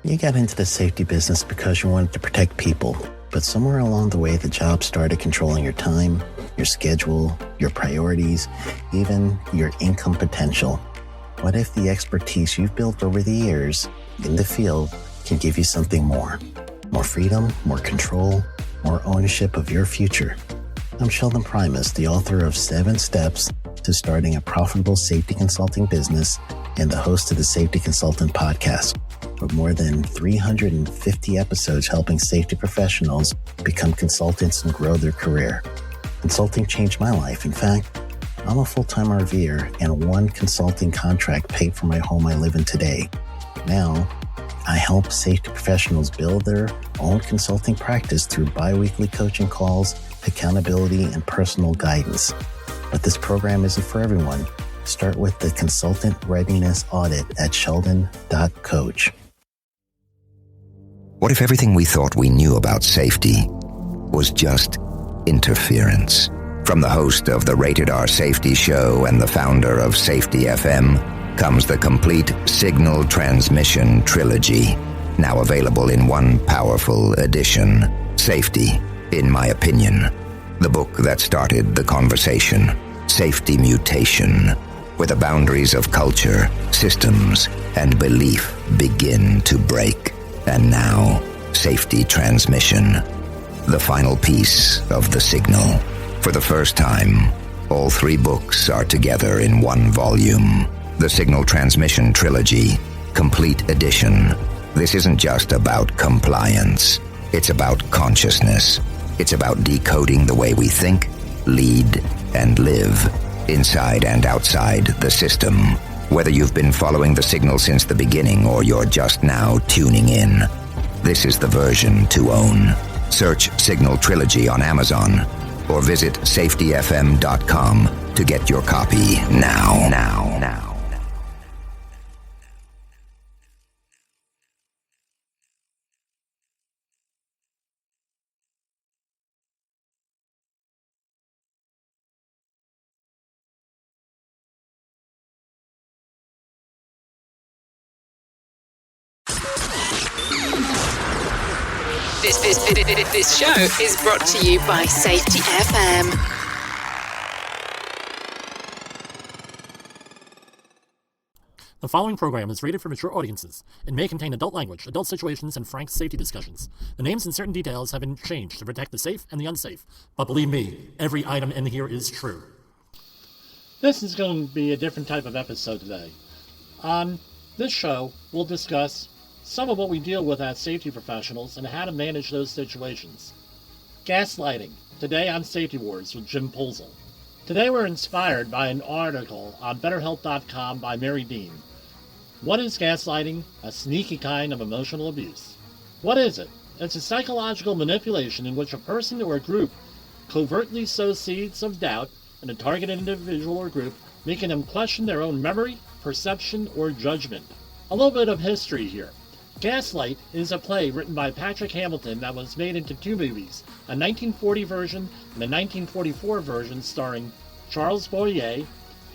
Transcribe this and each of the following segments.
You got into the safety business because you wanted to protect people, but somewhere along the way, the job started controlling your time, your schedule, your priorities, even your income potential. What if the expertise you've built over the years in the field can give you something more? More freedom, more control, more ownership of your future. I'm Sheldon Primus, the author of 7 Steps to Starting a Profitable Safety Consulting Business and the host of the Safety Consultant Podcast, with more than 350 episodes helping safety professionals become consultants and grow their career. Consulting changed my life. In fact, I'm a full-time RVer, and one consulting contract paid for my home I live in today. Now, I help safety professionals build their own consulting practice through bi-weekly coaching calls, accountability, and personal guidance. But this program isn't for everyone. Start with the Consultant Readiness Audit at sheldon.coach. What if everything we thought we knew about safety was just interference? From the host of the Rated R Safety Show and the founder of Safety FM comes the complete Signal Transmission Trilogy, now available in one powerful edition. Safety, in my opinion, the book that started the conversation. Safety Mutation, where the boundaries of culture, systems, and belief begin to break. And now, Safety Transmission, the final piece of the signal. For the first time, all 3 books are together in one volume. The Signal Transmission Trilogy, Complete Edition. This isn't just about compliance. It's about consciousness. It's about decoding the way we think, lead, and live, inside and outside the system. Whether you've been following the signal since the beginning or you're just now tuning in, this is the version to own. Search Signal Trilogy on Amazon or visit safetyfm.com to get your copy now. This show is brought to you by Safety FM. The following program is rated for mature audiences and may contain adult language, adult situations, and frank safety discussions. The names and certain details have been changed to protect the safe and the unsafe. But believe me, every item in here is true. This is going to be a different type of episode today. On this show, we'll discuss some of what we deal with as safety professionals and how to manage those situations. Gaslighting, today on Safety Wars with Jim Pulzel. Today we're inspired by an article on BetterHelp.com by Mary Dean. What is gaslighting? A sneaky kind of emotional abuse. What is it? It's a psychological manipulation in which a person or a group covertly sows seeds of doubt in a targeted individual or group, making them question their own memory, perception, or judgment. A little bit of history here. Gaslight is a play written by Patrick Hamilton that was made into 2 movies, a 1940 version and a 1944 version starring Charles Boyer,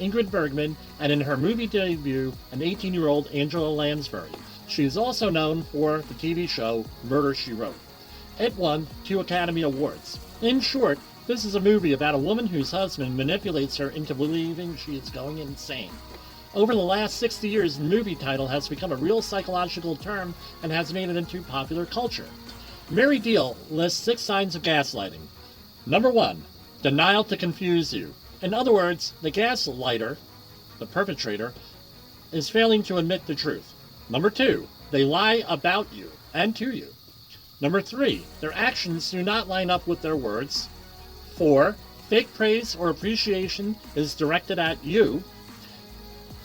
Ingrid Bergman, and in her movie debut, an 18-year-old Angela Lansbury. She is also known for the TV show Murder, She Wrote. It won 2 Academy Awards. In short, this is a movie about a woman whose husband manipulates her into believing she is going insane. Over the last 60 years, the movie title has become a real psychological term and has made it into popular culture. Mary Deal lists 6 signs of gaslighting. Number 1, denial to confuse you. In other words, the gaslighter, the perpetrator, is failing to admit the truth. Number 2, they lie about you and to you. Number 3, their actions do not line up with their words. 4, fake praise or appreciation is directed at you.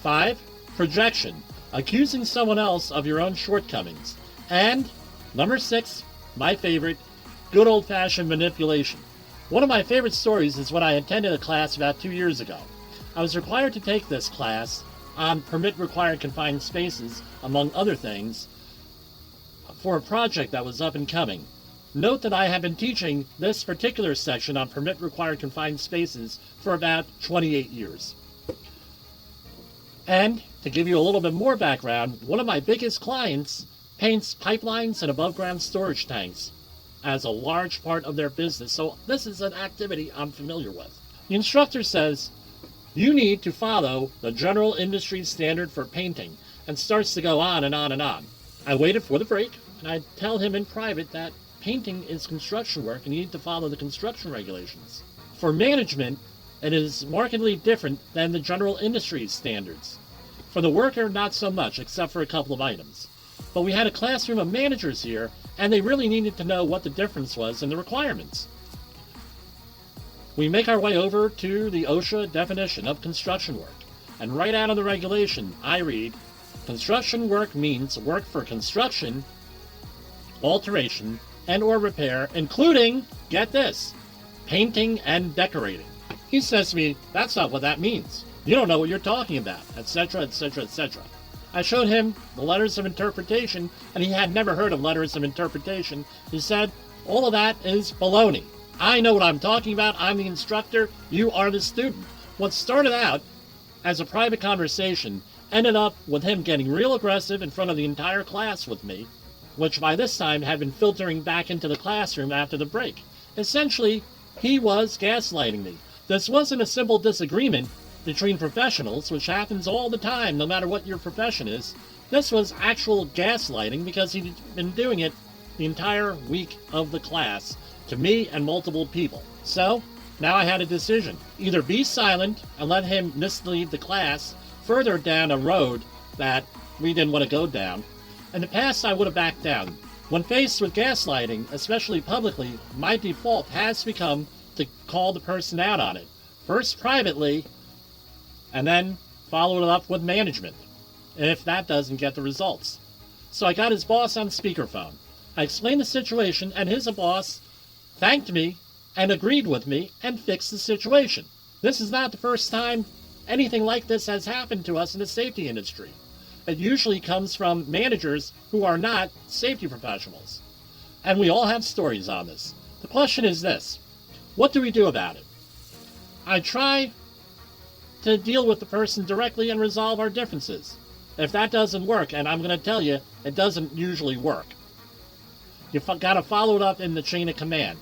5, projection, accusing someone else of your own shortcomings. And number 6, my favorite, good old-fashioned manipulation. One of my favorite stories is when I attended a class about 2 years ago. I was required to take this class on permit required confined spaces, among other things, for a project that was up and coming. Note that I have been teaching this particular section on permit required confined spaces for about 28 years. And to give you a little bit more background, one of my biggest clients paints pipelines and above-ground storage tanks as a large part of their business, so this is an activity I'm familiar with. The instructor says, you need to follow the general industry standard for painting, and starts to go on and on and on. I waited for the break, and I tell him in private that painting is construction work and you need to follow the construction regulations. For management, it is markedly different than the general industry standards. For the worker, not so much, except for a couple of items. But we had a classroom of managers here, and they really needed to know what the difference was in the requirements. We make our way over to the OSHA definition of construction work, and right out of the regulation, I read, construction work means work for construction, alteration, and or repair, including, get this, painting and decorating. He says to me, that's not what that means. You don't know what you're talking about, etc., etc., etc. I showed him the letters of interpretation, and he had never heard of letters of interpretation. He said, all of that is baloney. I know what I'm talking about. I'm the instructor. You are the student. What started out as a private conversation ended up with him getting real aggressive in front of the entire class with me, which by this time had been filtering back into the classroom after the break. Essentially, he was gaslighting me. This wasn't a simple disagreement between professionals, which happens all the time, no matter what your profession is. This was actual gaslighting because he'd been doing it the entire week of the class to me and multiple people. So, now I had a decision. Either be silent and let him mislead the class further down a road that we didn't want to go down. In the past, I would have backed down. When faced with gaslighting, especially publicly, my default has become to call the person out on it. First privately, and then follow it up with management, if that doesn't get the results. So I got his boss on speakerphone. I explained the situation, and his boss thanked me and agreed with me and fixed the situation. This is not the first time anything like this has happened to us in the safety industry. It usually comes from managers who are not safety professionals. And we all have stories on this. The question is this: what do we do about it? I try to deal with the person directly and resolve our differences. If that doesn't work, and I'm going to tell you, it doesn't usually work, you've got to follow it up in the chain of command.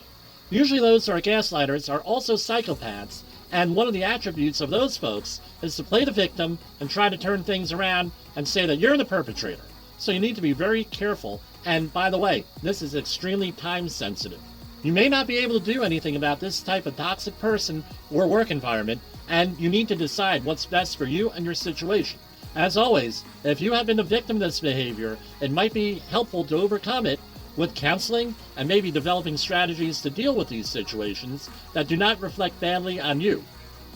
Usually those who are gaslighters are also psychopaths, and one of the attributes of those folks is to play the victim and try to turn things around and say that you're the perpetrator. So you need to be very careful, and by the way, this is extremely time sensitive. You may not be able to do anything about this type of toxic person or work environment, and you need to decide what's best for you and your situation. As always, if you have been the victim of this behavior, it might be helpful to overcome it with counseling and maybe developing strategies to deal with these situations that do not reflect badly on you.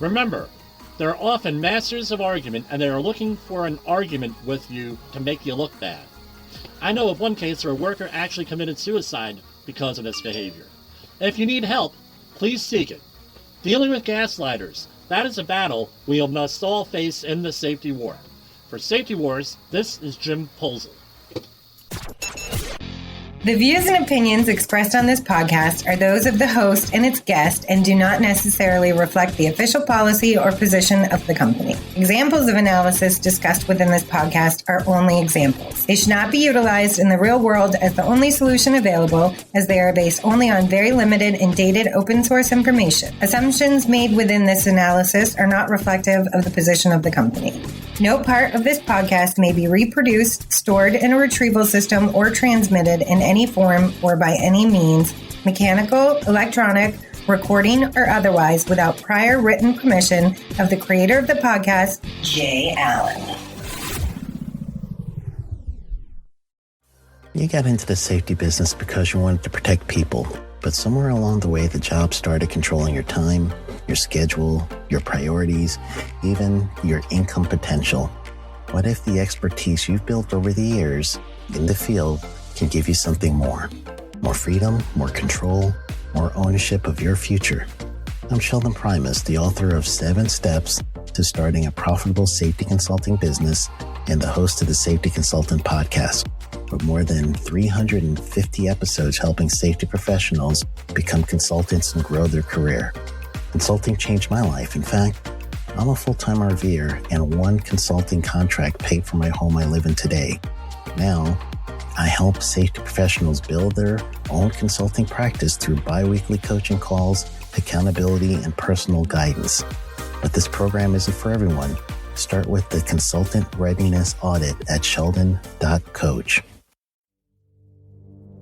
Remember, they're often masters of argument, and they are looking for an argument with you to make you look bad. I know of one case where a worker actually committed suicide because of this behavior. If you need help, please seek it. Dealing with gaslighters, that is a battle we must all face in the safety war. For Safety Wars, this is Jim Polzel. The views and opinions expressed on this podcast are those of the host and its guest and do not necessarily reflect the official policy or position of the company. Examples of analysis discussed within this podcast are only examples. They should not be utilized in the real world as the only solution available, as they are based only on very limited and dated open source information. Assumptions made within this analysis are not reflective of the position of the company. No part of this podcast may be reproduced, stored in a retrieval system, or transmitted in any form or by any means, mechanical, electronic, recording, or otherwise, without prior written permission of the creator of the podcast, Jay Allen. You got into the safety business because you wanted to protect people, but somewhere along the way, the job started controlling your time, your schedule, your priorities, even your income potential. What if the expertise you've built over the years in the field can give you something more? More freedom, more control, more ownership of your future. I'm Sheldon Primus, the author of 7 Steps to Starting a Profitable Safety Consulting Business and the host of the Safety Consultant Podcast, with more than 350 episodes helping safety professionals become consultants and grow their career. Consulting changed my life. In fact, I'm a full-time RVer, and one consulting contract paid for my home I live in today. Now, I help safety professionals build their own consulting practice through bi-weekly coaching calls, accountability, and personal guidance. But this program isn't for everyone. Start with the Consultant Readiness Audit at sheldon.coach.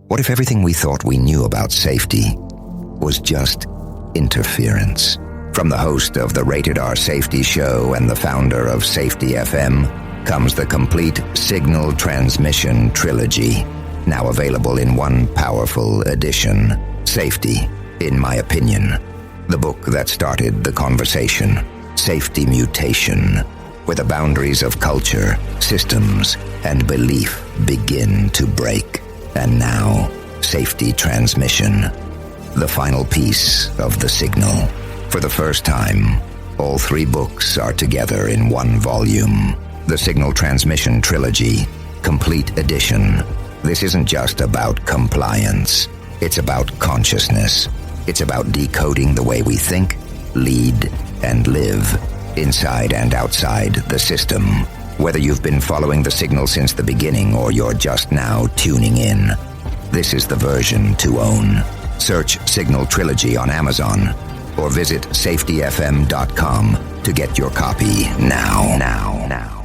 What if everything we thought we knew about safety was just interference? From the host of the Rated R Safety Show and the founder of Safety FM comes the complete Signal Transmission Trilogy, now available in one powerful edition. Safety, in my opinion, the book that started the conversation. Safety Mutation, where the boundaries of culture, systems, and belief begin to break. And now, Safety Transmission, the final piece of the signal. For the first time, all three books are together in one volume. The Signal Transmission Trilogy, Complete Edition. This isn't just about compliance. It's about consciousness. It's about decoding the way we think, lead, and live, inside and outside the system. Whether you've been following the signal since the beginning or you're just now tuning in, this is the version to own. Search Signal Trilogy on Amazon or visit safetyfm.com to get your copy now.